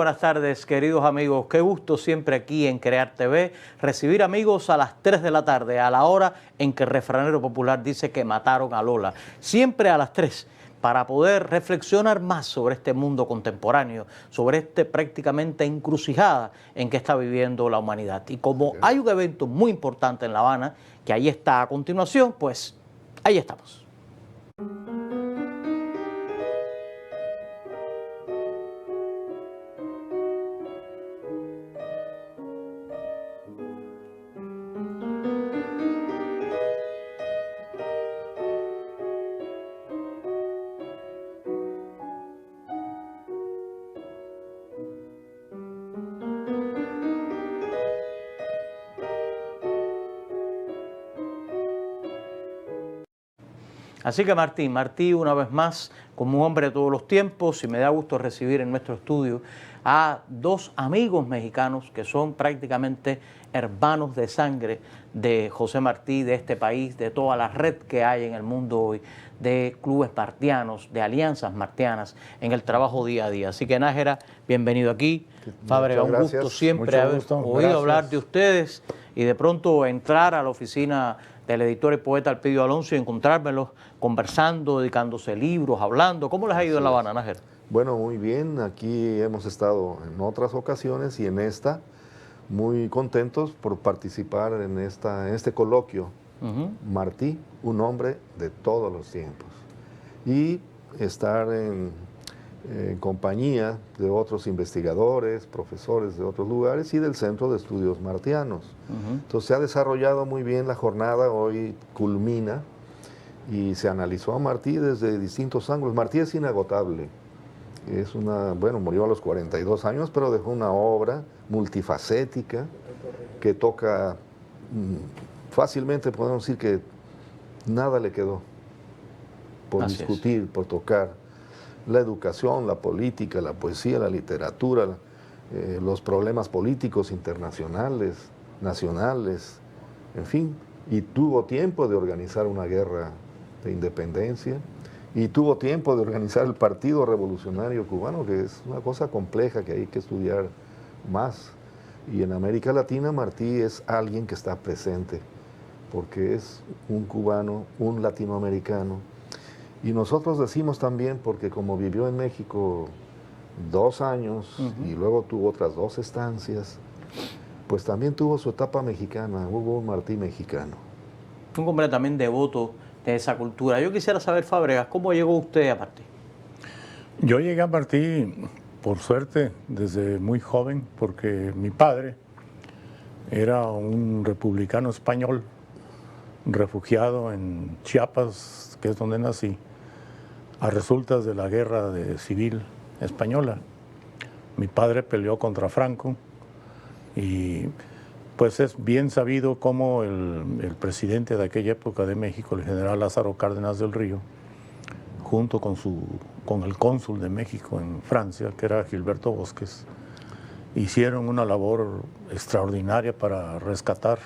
buenas tardes, queridos amigos. Qué gusto siempre aquí en Crear TV recibir amigos a las 3 de la tarde, a la hora en que el refranero popular dice que mataron a Lola. Siempre a las 3, para poder reflexionar más sobre este mundo contemporáneo, sobre este prácticamente encrucijada en que está viviendo la humanidad. Y como hay un evento muy importante en La Habana, que ahí está a continuación, pues ahí estamos. Así que Martí, una vez más, como un hombre de todos los tiempos, y me da gusto recibir en nuestro estudio a dos amigos mexicanos que son prácticamente hermanos de sangre de José Martí, de este país, de toda la red que hay en el mundo hoy, de clubes martianos, de alianzas martianas en el trabajo día a día. Así que Nájera, bienvenido aquí. Fábrega, un gusto siempre haber oído hablar de ustedes y de pronto entrar a la oficina del editor y poeta Elpidio Alonso y encontrármelos conversando, dedicándose libros, hablando. ¿Cómo les ha ido en La Habana, Nájera? Bueno, muy bien. Aquí hemos estado en otras ocasiones y en esta muy contentos por participar en este coloquio. Martí, un hombre de todos los tiempos. Y estar en compañía de otros investigadores, profesores de otros lugares y del Centro de Estudios Martianos. Entonces se ha desarrollado muy bien la jornada, hoy culmina y se analizó a Martí desde distintos ángulos. Martí es inagotable, murió a los 42 años, pero dejó una obra multifacética que toca, fácilmente podemos decir que nada le quedó por discutir, por tocar. La educación, la política, la poesía, la literatura, los problemas políticos internacionales, nacionales, en fin. Y tuvo tiempo de organizar una guerra de independencia y tuvo tiempo de organizar el Partido Revolucionario Cubano, que es una cosa compleja que hay que estudiar más. Y en América Latina Martí es alguien que está presente, porque es un cubano, un latinoamericano. Y nosotros decimos también, porque como vivió en México 2 años y luego tuvo otras 2 estancias, pues también tuvo su etapa mexicana, hubo un Martí mexicano. Un hombre también devoto de esa cultura. Yo quisiera saber, Fábregas, ¿cómo llegó usted a Martí? Yo llegué a Martí, por suerte, desde muy joven, porque mi padre era un republicano español, refugiado en Chiapas, que es donde nací, a resultas de la guerra civil española. Mi padre peleó contra Franco y pues es bien sabido cómo el presidente de aquella época de México, el general Lázaro Cárdenas del Río, junto con el cónsul de México en Francia, que era Gilberto Bosques, hicieron una labor extraordinaria para rescatar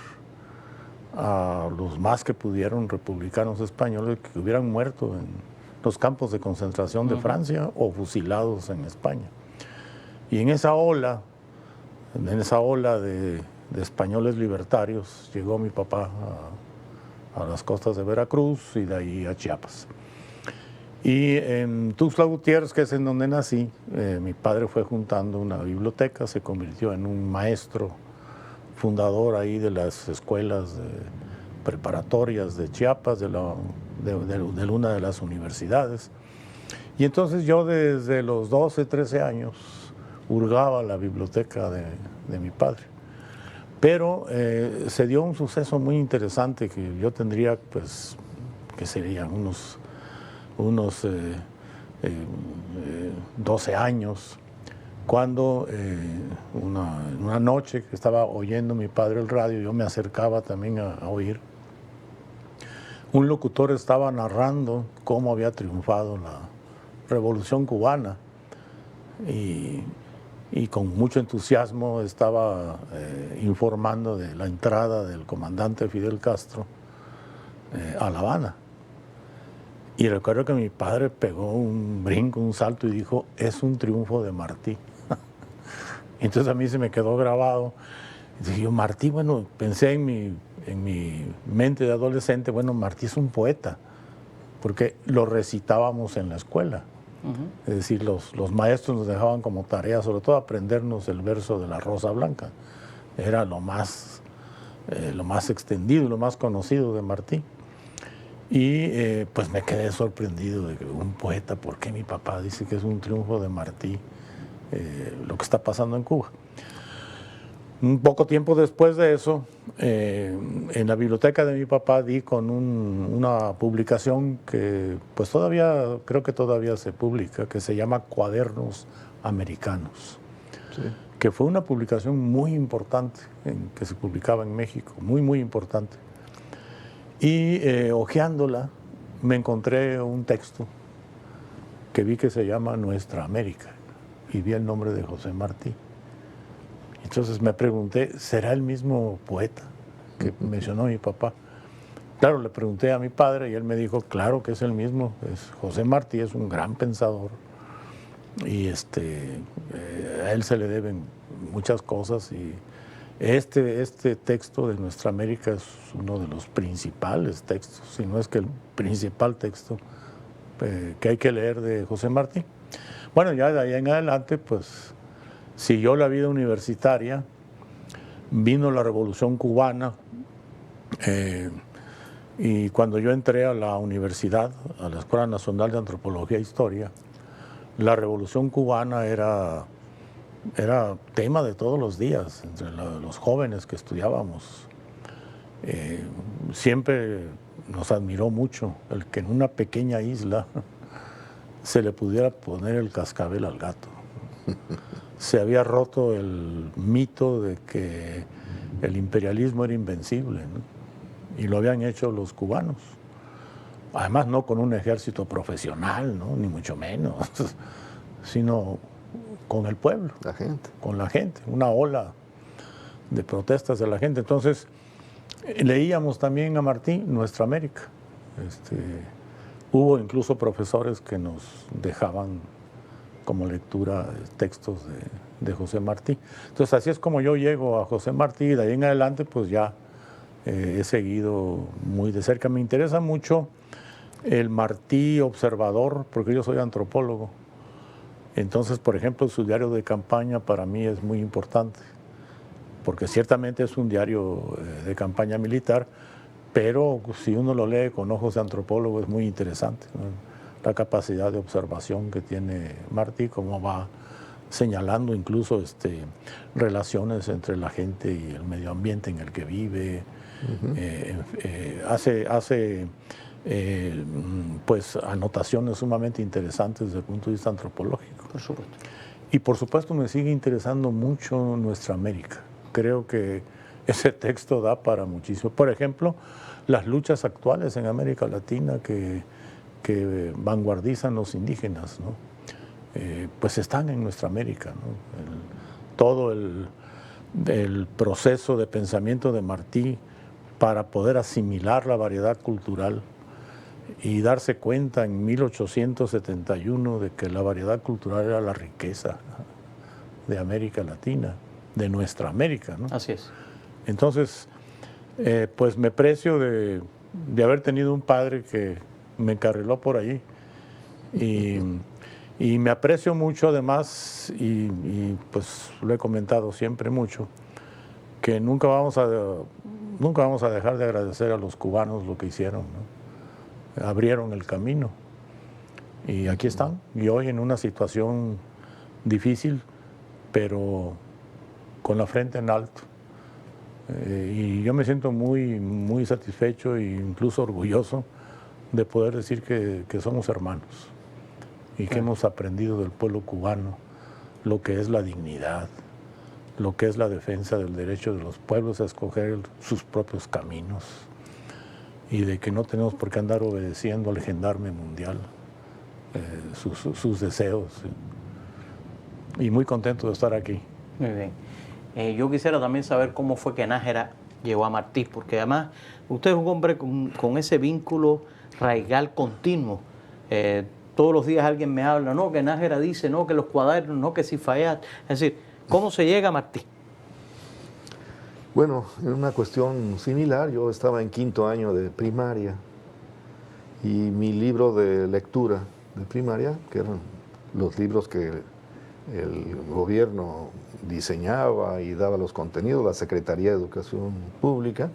a los más que pudieron republicanos españoles que hubieran muerto en los campos de concentración de Francia o fusilados en España. Y en esa ola de españoles libertarios, llegó mi papá a las costas de Veracruz y de ahí a Chiapas. Y en Tuxtla Gutiérrez, que es en donde nací, mi padre fue juntando una biblioteca, se convirtió en un maestro fundador ahí de las escuelas preparatorias de Chiapas, de una de las universidades. Y entonces yo desde los 12, 13 años hurgaba la biblioteca de mi padre. Pero se dio un suceso muy interesante que yo tendría, pues, que serían unos 12 años, cuando una noche que estaba oyendo mi padre el radio, yo me acercaba también a oír. Un locutor estaba narrando cómo había triunfado la Revolución Cubana y con mucho entusiasmo estaba informando de la entrada del comandante Fidel Castro a La Habana. Y recuerdo que mi padre pegó un brinco, un salto y dijo, es un triunfo de Martí. Entonces a mí se me quedó grabado. Y dije yo, Martí, bueno, pensé en mi mente de adolescente, bueno, Martí es un poeta, porque lo recitábamos en la escuela. Es decir, los maestros nos dejaban como tarea, sobre todo aprendernos el verso de la Rosa Blanca. Era lo más extendido, lo más conocido de Martí. Y pues me quedé sorprendido de que un poeta, ¿por qué mi papá dice que es un triunfo de Martí lo que está pasando en Cuba? Un poco tiempo después de eso, en la biblioteca de mi papá di con una publicación que pues creo que todavía se publica, que se llama Cuadernos Americanos, Sí. que fue una publicación muy importante que se publicaba en México, muy, muy importante. Y hojeándola me encontré un texto que vi que se llama Nuestra América y vi el nombre de José Martí. Entonces me pregunté, ¿será el mismo poeta que mencionó mi papá? Claro, le pregunté a mi padre y él me dijo, claro que es el mismo, José Martí es un gran pensador y a él se le deben muchas cosas y este texto de Nuestra América es uno de los principales textos, si no es que el principal texto que hay que leer de José Martí. Bueno, ya de ahí en adelante, pues siguió la vida universitaria, vino la Revolución Cubana, y cuando yo entré a la universidad, a la Escuela Nacional de Antropología e Historia, la Revolución Cubana era tema de todos los días, entre los jóvenes que estudiábamos. Siempre nos admiró mucho el que en una pequeña isla se le pudiera poner el cascabel al gato. Se había roto el mito de que el imperialismo era invencible, ¿no? Y lo habían hecho los cubanos. Además, no con un ejército profesional, ¿no? Ni mucho menos, sino con el pueblo, La gente. con la gente, una ola de protestas de la gente. Entonces, leíamos también a Martí, Nuestra América. Hubo incluso profesores que nos dejaban como lectura textos de José Martí. Entonces, así es como yo llego a José Martí y de ahí en adelante, pues ya he seguido muy de cerca. Me interesa mucho el Martí observador, porque yo soy antropólogo. Entonces, por ejemplo, su diario de campaña para mí es muy importante, porque ciertamente es un diario de campaña militar, pero si uno lo lee con ojos de antropólogo es muy interesante, ¿no? La capacidad de observación que tiene Martí, cómo va señalando incluso relaciones entre la gente y el medio ambiente en el que vive. Hace pues anotaciones sumamente interesantes desde el punto de vista antropológico. Por supuesto. Y por supuesto me sigue interesando mucho Nuestra América. Creo que ese texto da para muchísimo. Por ejemplo, las luchas actuales en América Latina que vanguardizan los indígenas, ¿no? Pues están en Nuestra América, ¿no? Todo el proceso de pensamiento de Martí para poder asimilar la variedad cultural y darse cuenta en 1871 de que la variedad cultural era la riqueza de América Latina, de Nuestra América, ¿no? Así es. Entonces, pues me precio de haber tenido un padre que me encarriló por ahí y me aprecio mucho además y pues lo he comentado siempre mucho, que nunca vamos a dejar de agradecer a los cubanos lo que hicieron, ¿no? Abrieron el camino y aquí están, y hoy en una situación difícil, pero con la frente en alto. Y yo me siento muy, muy satisfecho e incluso orgulloso de poder decir que somos hermanos y que hemos aprendido del pueblo cubano lo que es la dignidad, lo que es la defensa del derecho de los pueblos a escoger sus propios caminos y de que no tenemos por qué andar obedeciendo al gendarme mundial sus deseos. Y muy contento de estar aquí. Muy bien. Yo quisiera también saber cómo fue que Nájera llegó a Martí, porque además usted es un hombre con ese vínculo raigal continuo. Todos los días alguien me habla, no, que Nájera dice, no, que los cuadernos, no, que Cifayat. Es decir, ¿Cómo se llega a Martí? Bueno, en una cuestión similar, yo estaba en 5º año de primaria y mi libro de lectura de primaria, que eran los libros que el gobierno diseñaba y daba los contenidos, la Secretaría de Educación Pública,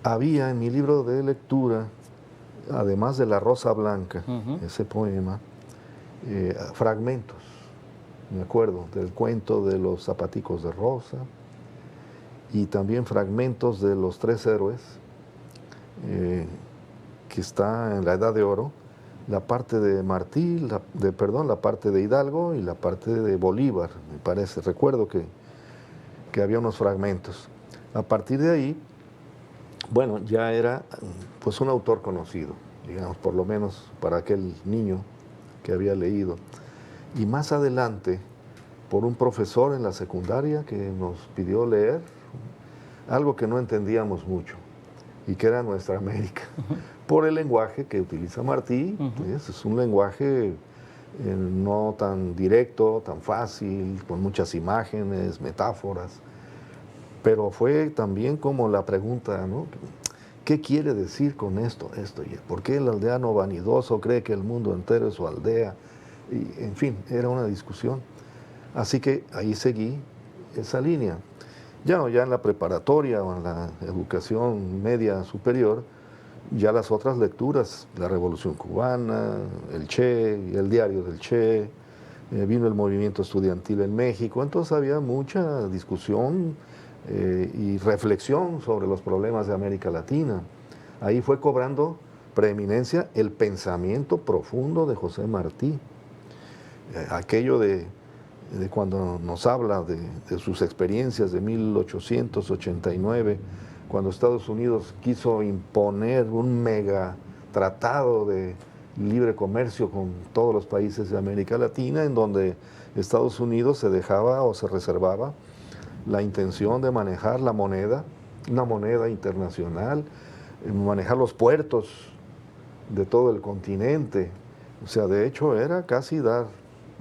había en mi libro de lectura, además de La Rosa Blanca, ese poema, fragmentos, me acuerdo, del cuento de los zapaticos de rosa y también fragmentos de Los Tres Héroes, que está en la Edad de Oro, la parte de Martí, la parte de Hidalgo y la parte de Bolívar, me parece. Recuerdo que había unos fragmentos. A partir de ahí, bueno, ya era pues un autor conocido, digamos, por lo menos para aquel niño que había leído. Y más adelante, por un profesor en la secundaria que nos pidió leer algo que no entendíamos mucho y que era Nuestra América, por el lenguaje que utiliza Martí. Es un lenguaje no tan directo, tan fácil, con muchas imágenes, metáforas, pero fue también como la pregunta, ¿no? ¿Qué quiere decir con esto? ¿Por qué el aldeano vanidoso cree que el mundo entero es su aldea? Y, en fin, era una discusión. Así que ahí seguí esa línea. Ya en la preparatoria o en la educación media superior, ya las otras lecturas, la Revolución Cubana, el Che, el diario del Che, vino el movimiento estudiantil en México, entonces había mucha discusión y reflexión sobre los problemas de América Latina. Ahí fue cobrando preeminencia el pensamiento profundo de José Martí. Aquello de cuando nos habla de sus experiencias de 1889, cuando Estados Unidos quiso imponer un mega tratado de libre comercio con todos los países de América Latina, en donde Estados Unidos se dejaba o se reservaba la intención de manejar la moneda, una moneda internacional, manejar los puertos de todo el continente. O sea, de hecho era casi dar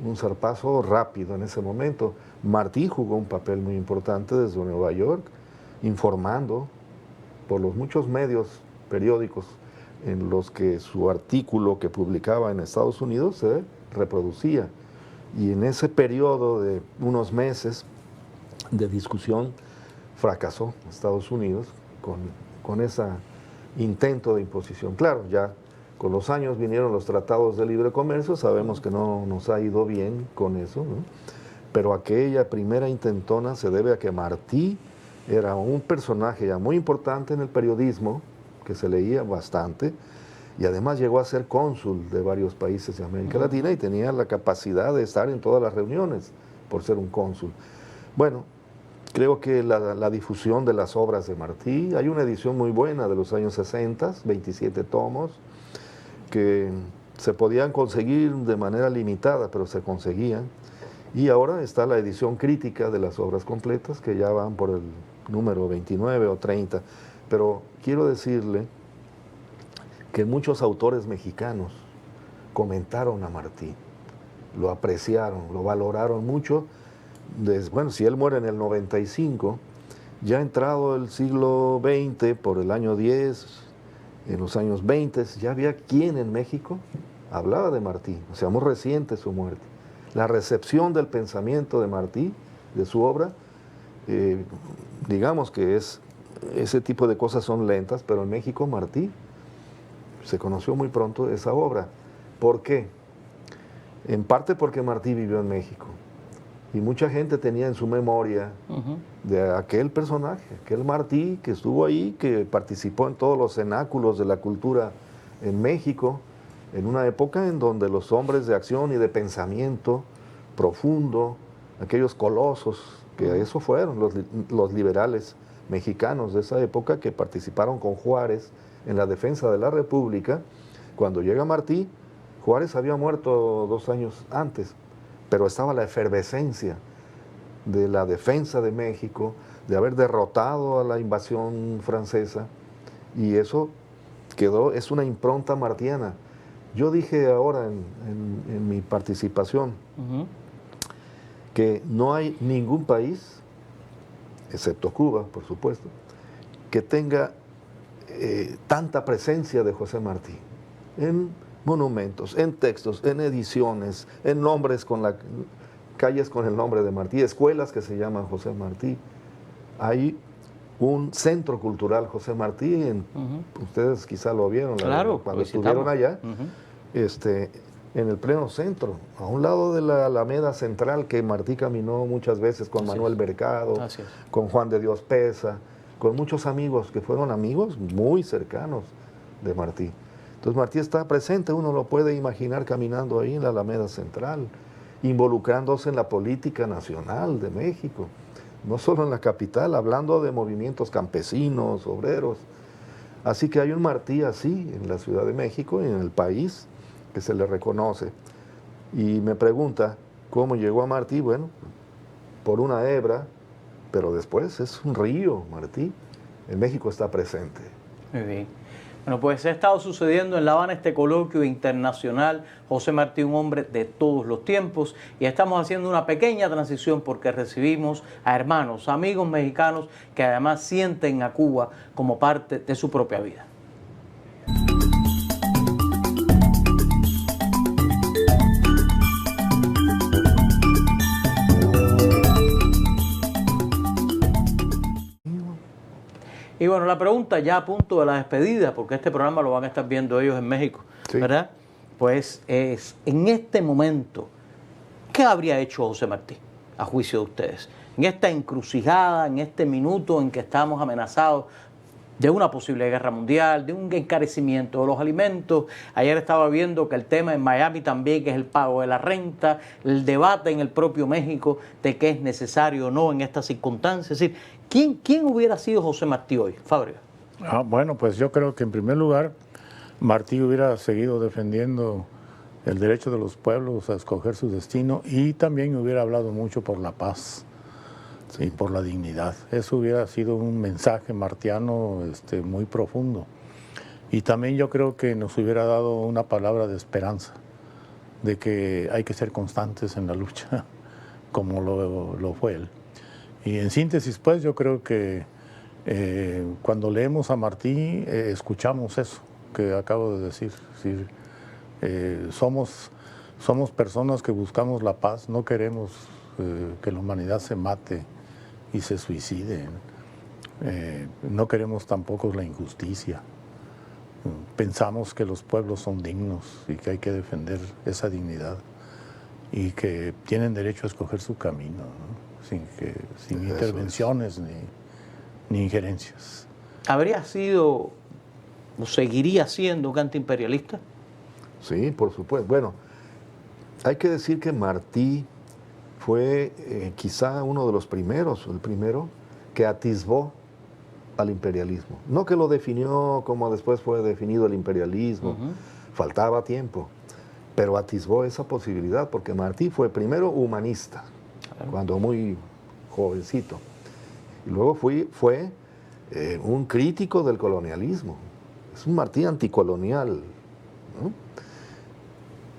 un zarpazo rápido en ese momento. Martí jugó un papel muy importante desde Nueva York, informando por los muchos medios periódicos en los que su artículo que publicaba en Estados Unidos se reproducía. Y en ese periodo de unos meses de discusión fracasó Estados Unidos con ese intento de imposición. Claro, ya con los años vinieron los tratados de libre comercio, sabemos que no nos ha ido bien con eso, ¿no? Pero aquella primera intentona se debe a que Martí era un personaje ya muy importante en el periodismo, que se leía bastante, y además llegó a ser cónsul de varios países de América Latina y tenía la capacidad de estar en todas las reuniones por ser un cónsul. Bueno, creo que la difusión de las obras de Martí, hay una edición muy buena de los años 60, 27 tomos, que se podían conseguir de manera limitada, pero se conseguían. Y ahora está la edición crítica de las obras completas, que ya van por el número 29 o 30. Pero quiero decirle que muchos autores mexicanos comentaron a Martí, lo apreciaron, lo valoraron mucho. Bueno, si él muere en el 95, ya entrado el siglo XX, por el año 10, en los años 20, ya había quien en México hablaba de Martí, o sea, muy reciente su muerte. La recepción del pensamiento de Martí, de su obra, digamos que ese tipo de cosas son lentas, pero en México Martí se conoció muy pronto esa obra. ¿Por qué? En parte porque Martí vivió en México y mucha gente tenía en su memoria de aquel personaje, aquel Martí que estuvo ahí, que participó en todos los cenáculos de la cultura en México, en una época en donde los hombres de acción y de pensamiento profundo, aquellos colosos, que eso fueron los liberales mexicanos de esa época, que participaron con Juárez en la defensa de la República. Cuando llega Martí, Juárez había muerto 2 años antes, pero estaba la efervescencia de la defensa de México, de haber derrotado a la invasión francesa, y eso es una impronta martiana. Yo dije ahora en mi participación que no hay ningún país, excepto Cuba, por supuesto, que tenga tanta presencia de José Martí en monumentos, en textos, en ediciones, en nombres calles con el nombre de Martí, escuelas que se llaman José Martí. Hay un centro cultural José Martí, ustedes quizá lo vieron claro, cuando estuvieron allá, en el pleno centro, a un lado de la Alameda Central, que Martí caminó muchas veces con Manuel Mercado, con Juan de Dios Peza, con muchos amigos que fueron amigos muy cercanos de Martí. Entonces Martí está presente, uno lo puede imaginar caminando ahí en la Alameda Central, involucrándose en la política nacional de México, no solo en la capital, hablando de movimientos campesinos, obreros. Así que hay un Martí así en la Ciudad de México y en el país que se le reconoce. Y me pregunta, ¿cómo llegó a Martí? Bueno, por una hebra, pero después es un río, Martí. En México está presente. Muy bien. Bueno, pues ha estado sucediendo en La Habana este coloquio internacional, José Martí, un hombre de todos los tiempos, y estamos haciendo una pequeña transición porque recibimos a hermanos, amigos mexicanos que además sienten a Cuba como parte de su propia vida. Y bueno, la pregunta ya a punto de la despedida, porque este programa lo van a estar viendo ellos en México, ¿verdad? Pues es, en este momento, ¿qué habría hecho José Martí, a juicio de ustedes? En esta encrucijada, en este minuto en que estamos amenazados de una posible guerra mundial, de un encarecimiento de los alimentos. Ayer estaba viendo que el tema en Miami también, que es el pago de la renta, el debate en el propio México de qué es necesario o no en estas circunstancias. Es decir, ¿quién hubiera sido José Martí hoy, Fabio? Bueno, pues yo creo que en primer lugar Martí hubiera seguido defendiendo el derecho de los pueblos a escoger su destino y también hubiera hablado mucho por la paz. Y por la dignidad. Eso hubiera sido un mensaje martiano muy profundo. Y también yo creo que nos hubiera dado una palabra de esperanza, de que hay que ser constantes en la lucha, como lo fue él. Y en síntesis, pues, yo creo que cuando leemos a Martí, escuchamos eso que acabo de decir. Somos personas que buscamos la paz, no queremos que la humanidad se mate y se suicide. No queremos tampoco la injusticia. Pensamos que los pueblos son dignos y que hay que defender esa dignidad y que tienen derecho a escoger su camino, ¿no? sin intervenciones ni injerencias. ¿Habría sido o seguiría siendo un antiimperialista? Sí, por supuesto. Bueno, hay que decir que Martí fue quizá uno de los primeros, el primero, que atisbó al imperialismo. No que lo definió como después fue definido el imperialismo, faltaba tiempo, pero atisbó esa posibilidad, porque Martí fue primero humanista, cuando muy jovencito, y luego fue un crítico del colonialismo. Es un Martí anticolonial, ¿no?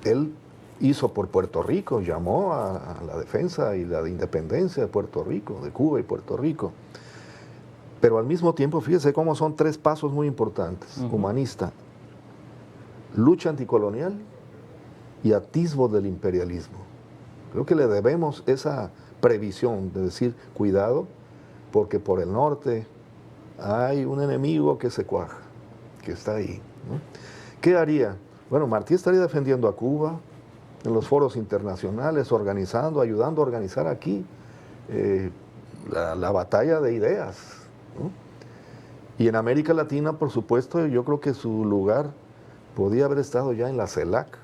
Él hizo por Puerto Rico, llamó a la defensa y la independencia de Puerto Rico, de Cuba y Puerto Rico. Pero al mismo tiempo, fíjese cómo son tres pasos muy importantes. Humanista, lucha anticolonial y atisbo del imperialismo. Creo que le debemos esa previsión de decir, cuidado, porque por el norte hay un enemigo que se cuaja, que está ahí, ¿no? ¿Qué haría? Bueno, Martí estaría defendiendo a Cuba en los foros internacionales, organizando, ayudando a organizar aquí la batalla de ideas, ¿no? Y en América Latina, por supuesto, yo creo que su lugar podía haber estado ya en la CELAC,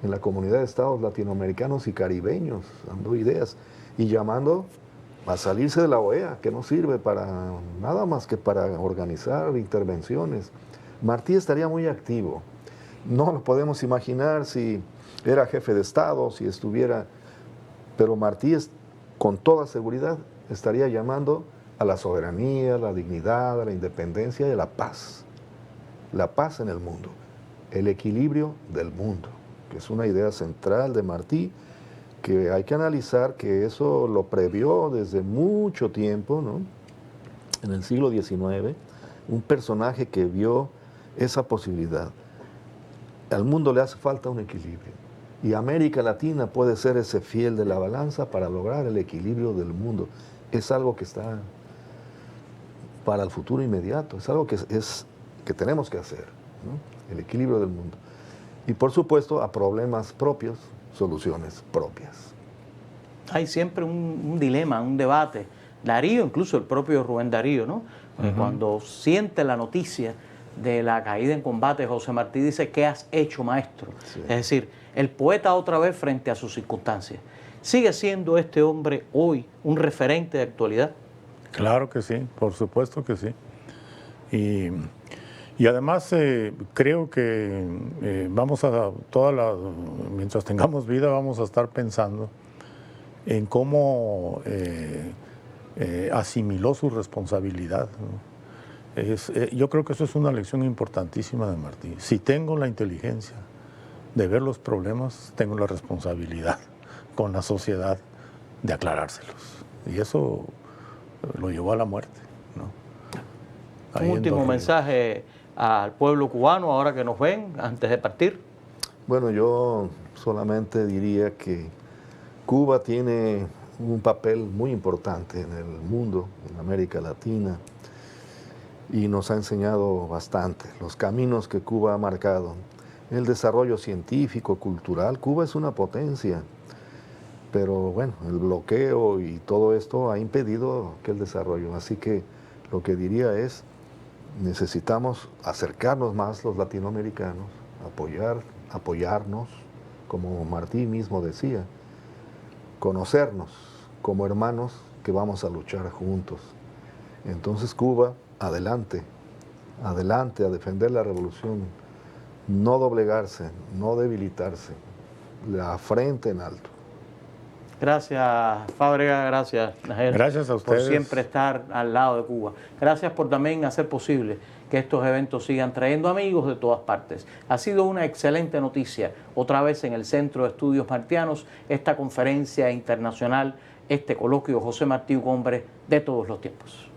en la Comunidad de Estados Latinoamericanos y Caribeños, dando ideas y llamando a salirse de la OEA, que no sirve para nada más que para organizar intervenciones. Martí estaría muy activo. No lo podemos imaginar si era jefe de Estado, si estuviera, pero Martí con toda seguridad estaría llamando a la soberanía, a la dignidad, a la independencia y a la paz. La paz en el mundo, el equilibrio del mundo, que es una idea central de Martí, que hay que analizar que eso lo previó desde mucho tiempo, ¿no? En el siglo XIX, un personaje que vio esa posibilidad. Al mundo le hace falta un equilibrio y América Latina puede ser ese fiel de la balanza para lograr el equilibrio del mundo. Es algo que está para el futuro inmediato, es algo que tenemos que hacer, ¿no? El equilibrio del mundo. Y por supuesto a problemas propios, soluciones propias. Hay siempre un dilema, un debate. Darío, incluso el propio Rubén Darío, ¿no? Cuando siente la noticia de la caída en combate de José Martí, dice: ¿qué has hecho, maestro? Sí. Es decir, el poeta otra vez frente a sus circunstancias. ¿Sigue siendo este hombre hoy un referente de actualidad? Claro que sí, por supuesto que sí. Y además creo que mientras tengamos vida vamos a estar pensando en cómo asimiló su responsabilidad, ¿no? Yo creo que eso es una lección importantísima de Martí. Si tengo la inteligencia de ver los problemas, tengo la responsabilidad con la sociedad de aclarárselos. Y eso lo llevó a la muerte, ¿no? Un último mensaje al pueblo cubano, ahora que nos ven, antes de partir. Bueno, yo solamente diría que Cuba tiene un papel muy importante en el mundo, en América Latina, y nos ha enseñado bastante los caminos que Cuba ha marcado. El desarrollo científico, cultural, Cuba es una potencia, pero bueno, el bloqueo y todo esto ha impedido aquel desarrollo. Así que lo que diría es, necesitamos acercarnos más los latinoamericanos, apoyarnos, como Martí mismo decía, conocernos como hermanos que vamos a luchar juntos. Entonces Cuba, adelante, adelante a defender la revolución, no doblegarse, no debilitarse, la frente en alto. Gracias, Fábrega, gracias, Najel. Gracias a ustedes. Por siempre estar al lado de Cuba. Gracias por también hacer posible que estos eventos sigan trayendo amigos de todas partes. Ha sido una excelente noticia, otra vez en el Centro de Estudios Martianos, esta conferencia internacional, este coloquio José Martí, un hombre de todos los tiempos.